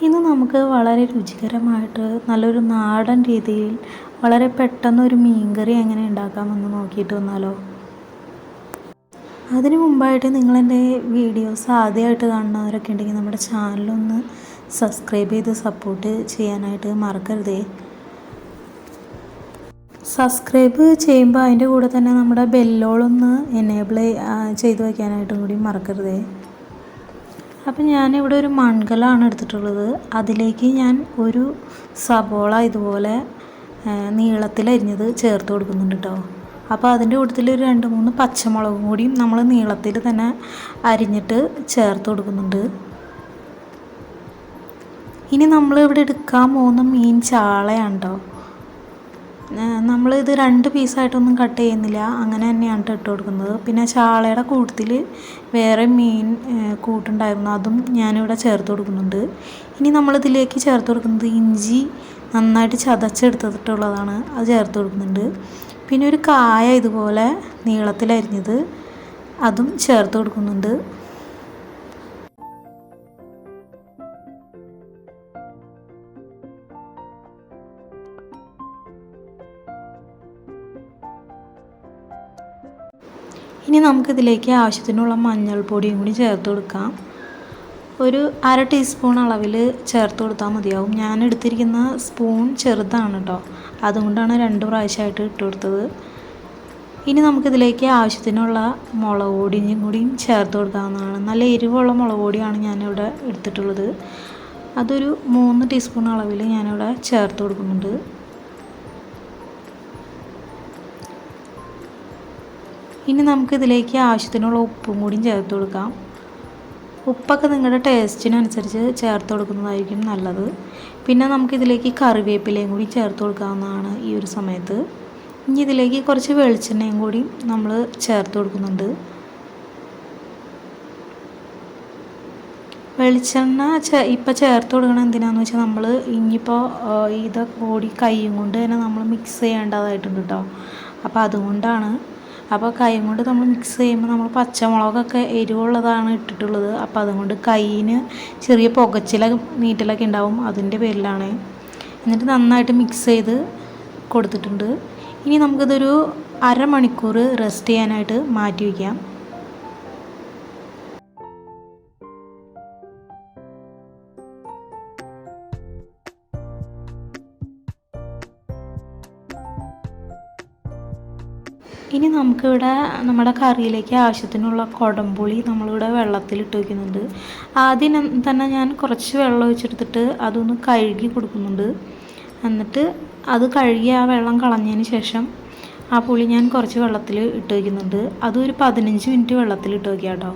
ഇന്ന് നമുക്ക് വളരെ രുചികരമായിട്ട് നല്ലൊരു നാടൻ രീതിയിൽ വളരെ പെട്ടെന്നൊരു മീൻകറി എങ്ങനെ ഉണ്ടാക്കാമെന്ന് നോക്കിയിട്ട് വന്നാലോ. അതിനു മുമ്പായിട്ട് നിങ്ങളെൻ്റെ വീഡിയോസ് ആദ്യമായിട്ട് കാണുന്നവരൊക്കെ ഉണ്ടെങ്കിൽ നമ്മുടെ ചാനലൊന്ന് സബ്സ്ക്രൈബ് ചെയ്ത് സപ്പോർട്ട് ചെയ്യാനായിട്ട് മറക്കരുതേ. സബ്സ്ക്രൈബ് ചെയ്യുമ്പോൾ അതിൻ്റെ കൂടെ തന്നെ നമ്മുടെ ബെല്ലോളൊന്ന് എനേബിൾ ചെയ്ത് വയ്ക്കാനായിട്ടും കൂടി മറക്കരുതേ. അപ്പം ഞാനിവിടെ ഒരു മൺകലമാണ് എടുത്തിട്ടുള്ളത്. അതിലേക്ക് ഞാൻ ഒരു സബോള ഇതുപോലെ നീളത്തിലരിഞ്ഞത് ചേർത്ത് കൊടുക്കുന്നുണ്ട് കേട്ടോ. അപ്പോൾ അതിൻ്റെ കൂട്ടത്തിൽ ഒരു 2-3 പച്ചമുളകും കൂടിയും നമ്മൾ നീളത്തിൽ തന്നെ അരിഞ്ഞിട്ട് ചേർത്ത് കൊടുക്കുന്നുണ്ട്. ഇനി നമ്മൾ ഇവിടെ എടുക്കാൻ പോകുന്ന മീൻ ചാളയാണ് കേട്ടോ. നമ്മളിത് 2 പീസായിട്ടൊന്നും കട്ട് ചെയ്യുന്നില്ല, അങ്ങനെ തന്നെയാണ് ഇട്ട് കൊടുക്കുന്നത്. പിന്നെ ചാളയുടെ കൂട്ടത്തിൽ വേറെ മീൻ കൂട്ടുണ്ടായിരുന്നു, അതും ഞാനിവിടെ ചേർത്ത് കൊടുക്കുന്നുണ്ട്. ഇനി നമ്മളിതിലേക്ക് ചേർത്ത് കൊടുക്കുന്നത് ഇഞ്ചി നന്നായിട്ട് ചതച്ചെടുത്തിട്ടുള്ളതാണ്, അത് ചേർത്ത് കൊടുക്കുന്നുണ്ട്. പിന്നെ ഒരു കായ ഇതുപോലെ നീളത്തിലരിഞ്ഞത് അതും ചേർത്ത് കൊടുക്കുന്നുണ്ട്. ഇനി നമുക്കിതിലേക്ക് ആവശ്യത്തിനുള്ള മഞ്ഞൾപ്പൊടിയും കൂടി ചേർത്ത് കൊടുക്കാം. ഒരു 1/2 ടീസ്പൂൺ അളവിൽ ചേർത്ത് കൊടുത്താൽ മതിയാവും. ഞാൻ എടുത്തിരിക്കുന്ന സ്പൂൺ ചെറുതാണ് കേട്ടോ, അതുകൊണ്ടാണ് 2 പ്രാവശ്യമായിട്ട് ഇട്ട് കൊടുത്തത്. ഇനി നമുക്കിതിലേക്ക് ആവശ്യത്തിനുള്ള മുളക് പൊടിയും കൂടിയും ചേർത്ത് കൊടുക്കാവുന്നതാണ്. നല്ല എരിവുള്ള മുളക് പൊടിയാണ് ഞാനിവിടെ എടുത്തിട്ടുള്ളത്. അതൊരു 3 ടീസ്പൂൺ അളവിൽ ഞാനിവിടെ ചേർത്ത് കൊടുക്കുന്നുണ്ട്. ഇനി നമുക്കിതിലേക്ക് ആവശ്യത്തിനുള്ള ഉപ്പും കൂടിയും ചേർത്ത് കൊടുക്കാം. ഉപ്പൊക്കെ നിങ്ങളുടെ ടേസ്റ്റിനനുസരിച്ച് ചേർത്ത് കൊടുക്കുന്നതായിരിക്കും നല്ലത്. പിന്നെ നമുക്കിതിലേക്ക് കറിവേപ്പിലയും കൂടി ചേർത്ത് കൊടുക്കാവുന്നതാണ് ഈ ഒരു സമയത്ത്. ഇനി ഇതിലേക്ക് കുറച്ച് വെളിച്ചെണ്ണയും കൂടി നമ്മൾ ചേർത്ത് കൊടുക്കുന്നുണ്ട്. വെളിച്ചെണ്ണ ഇപ്പോൾ ചേർത്ത് കൊടുക്കണം എന്തിനാന്ന് വെച്ചാൽ നമ്മൾ ഇനിയിപ്പോൾ ഇതൊക്കെ കൂടി കൈയും കൊണ്ട് തന്നെ നമ്മൾ മിക്സ് ചെയ്യേണ്ടതായിട്ടുണ്ട് കേട്ടോ. അപ്പോൾ അതുകൊണ്ടാണ്. അപ്പോൾ കൈ കൊണ്ട് നമ്മൾ മിക്സ് ചെയ്യുമ്പോൾ നമ്മൾ പച്ചമുളകൊക്കെ എരിവുള്ളതാണ് ഇട്ടിട്ടുള്ളത്. അപ്പോൾ അതുകൊണ്ട് കയ്യിന് ചെറിയ പുകച്ചിലൊക്കെ നീറ്റലൊക്കെ ഉണ്ടാവും, അതിൻ്റെ പേരിലാണ്. എന്നിട്ട് നന്നായിട്ട് മിക്സ് ചെയ്ത് കൊടുത്തിട്ടുണ്ട്. ഇനി നമുക്കിതൊരു 1/2 മണിക്കൂർ റെസ്റ്റ് ചെയ്യാനായിട്ട് മാറ്റി വയ്ക്കാം. ഇനി നമുക്കിവിടെ നമ്മുടെ കറിയിലേക്ക് ആവശ്യത്തിനുള്ള കുടംപുളി നമ്മളിവിടെ വെള്ളത്തിലിട്ട് വയ്ക്കുന്നുണ്ട്. ആദ്യം തന്നെ ഞാൻ കുറച്ച് വെള്ളം ഒഴിച്ചെടുത്തിട്ട് അതൊന്ന് കഴുകി കൊടുക്കുന്നുണ്ട്. എന്നിട്ട് അത് കഴുകി ആ വെള്ളം കളഞ്ഞതിന് ശേഷം ആ പുളി ഞാൻ കുറച്ച് വെള്ളത്തിൽ ഇട്ട് വയ്ക്കുന്നുണ്ട്. അതൊരു 15 മിനിറ്റ് വെള്ളത്തിലിട്ട് വയ്ക്കാം കേട്ടോ.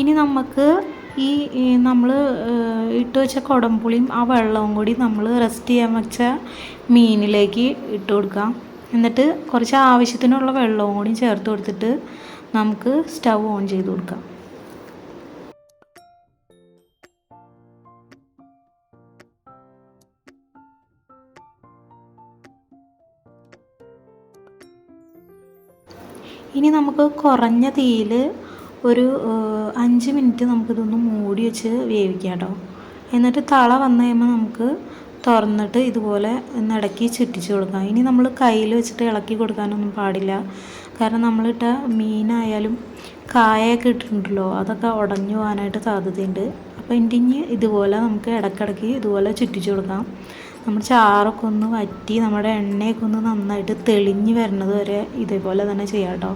ഇനി നമുക്ക് ഈ നമ്മൾ ഇട്ട് വെച്ച കുടംപുളിയും ആ വെള്ളവും കൂടി നമ്മൾ റെസ്റ്റ് ചെയ്യാൻ വെച്ച മീനിലേക്ക് ഇട്ട് കൊടുക്കാം. എന്നിട്ട് കുറച്ച് ആവശ്യത്തിനുള്ള വെള്ളവും കൂടി ചേർത്ത് കൊടുത്തിട്ട് നമുക്ക് സ്റ്റൗ ഓൺ ചെയ്ത് കൊടുക്കാം. ഇനി നമുക്ക് കുറഞ്ഞ തീയിൽ ഒരു 5 മിനിറ്റ് നമുക്കിതൊന്ന് മൂടി വെച്ച് വേവിക്കാം കേട്ടോ. എന്നിട്ട് തള വന്നു കഴിയുമ്പോൾ നമുക്ക് തുറന്നിട്ട് ഇതുപോലെ ഇടയ്ക്ക് ചുറ്റിച്ച് കൊടുക്കാം. ഇനി നമ്മൾ കയ്യിൽ വെച്ചിട്ട് ഇളക്കി കൊടുക്കാനൊന്നും പാടില്ല, കാരണം നമ്മളിട്ട മീനായാലും കായൊക്കെ ഇട്ടിട്ടുണ്ടല്ലോ, അതൊക്കെ ഉടഞ്ഞു പോകാനായിട്ട് സാധ്യതയുണ്ട്. അപ്പോൾ ഇനി ഇതുപോലെ നമുക്ക് ഇടയ്ക്കിടയ്ക്ക് ഇതുപോലെ ചുറ്റിച്ച് കൊടുക്കാം. നമ്മുടെ ചാറൊക്കെ ഒന്ന് വറ്റി നമ്മുടെ എണ്ണയൊക്കെ ഒന്ന് നന്നായിട്ട് തെളിഞ്ഞ് വരുന്നത് വരെ ഇതേപോലെ തന്നെ ചെയ്യാം കേട്ടോ.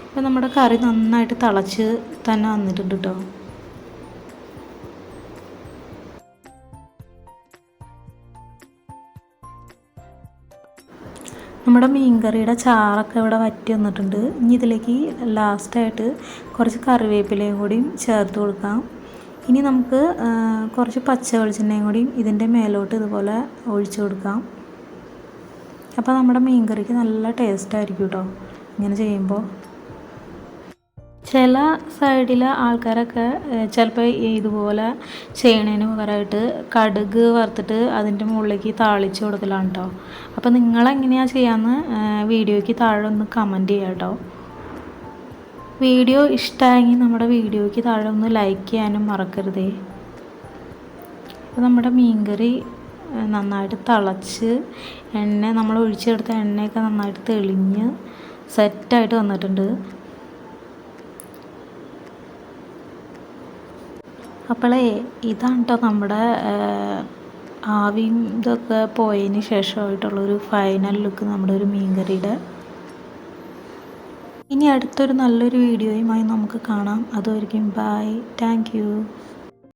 അപ്പോൾ നമ്മുടെ കറി നന്നായിട്ട് തിളച്ച് തന്നെ വന്നിട്ടുണ്ട് കേട്ടോ. നമ്മുടെ മീൻകറിയുടെ ചാറൊക്കെ ഇവിടെ വറ്റി വന്നിട്ടുണ്ട്. ഇനി ഇതിലേക്ക് ലാസ്റ്റായിട്ട് കുറച്ച് കറിവേപ്പിലയും കൂടിയും ചേർത്ത് കൊടുക്കാം. ഇനി നമുക്ക് കുറച്ച് പച്ച വെളിച്ചെണ്ണയും കൂടിയും ഇതിൻ്റെ മേലോട്ട് ഇതുപോലെ ഒഴിച്ചു കൊടുക്കാം. അപ്പോൾ നമ്മുടെ മീൻകറിക്ക് നല്ല ടേസ്റ്റായിരിക്കും കേട്ടോ ഇങ്ങനെ ചെയ്യുമ്പോൾ. ചില സൈഡിലെ ആൾക്കാരൊക്കെ ചിലപ്പോൾ ഇതുപോലെ ചെയ്യണതിന് പകരമായിട്ട് കടുക് വറുത്തിട്ട് അതിൻ്റെ മുകളിലേക്ക് താളിച്ച് കൊടുക്കലാണ് കേട്ടോ. അപ്പോൾ നിങ്ങളെങ്ങനെയാണ് ചെയ്യാമെന്ന് വീഡിയോയ്ക്ക് താഴെ ഒന്ന് കമൻറ്റ് ചെയ്യാം കേട്ടോ. വീഡിയോ ഇഷ്ടമായെങ്കിൽ നമ്മുടെ വീഡിയോയ്ക്ക് താഴെ ഒന്ന് ലൈക്ക് ചെയ്യാനും മറക്കരുതേ. അപ്പോൾ നമ്മുടെ മീൻകറി നന്നായിട്ട് തിളച്ച് നമ്മൾ ഒഴിച്ചെടുത്ത എണ്ണയൊക്കെ നന്നായിട്ട് തെളിഞ്ഞ് സെറ്റായിട്ട് വന്നിട്ടുണ്ട്. അപ്പോളേ ഇതാണ് കേട്ടോ നമ്മുടെ ആവിയും ഇതൊക്കെ പോയതിന് ശേഷമായിട്ടുള്ളൊരു ഫൈനൽ ലുക്ക് നമ്മുടെ ഒരു മീൻകറിയുടെ. ഇനി അടുത്തൊരു നല്ലൊരു വീഡിയോയുമായി നമുക്ക് കാണാം. അതുവരെയും ബൈ, താങ്ക് യു.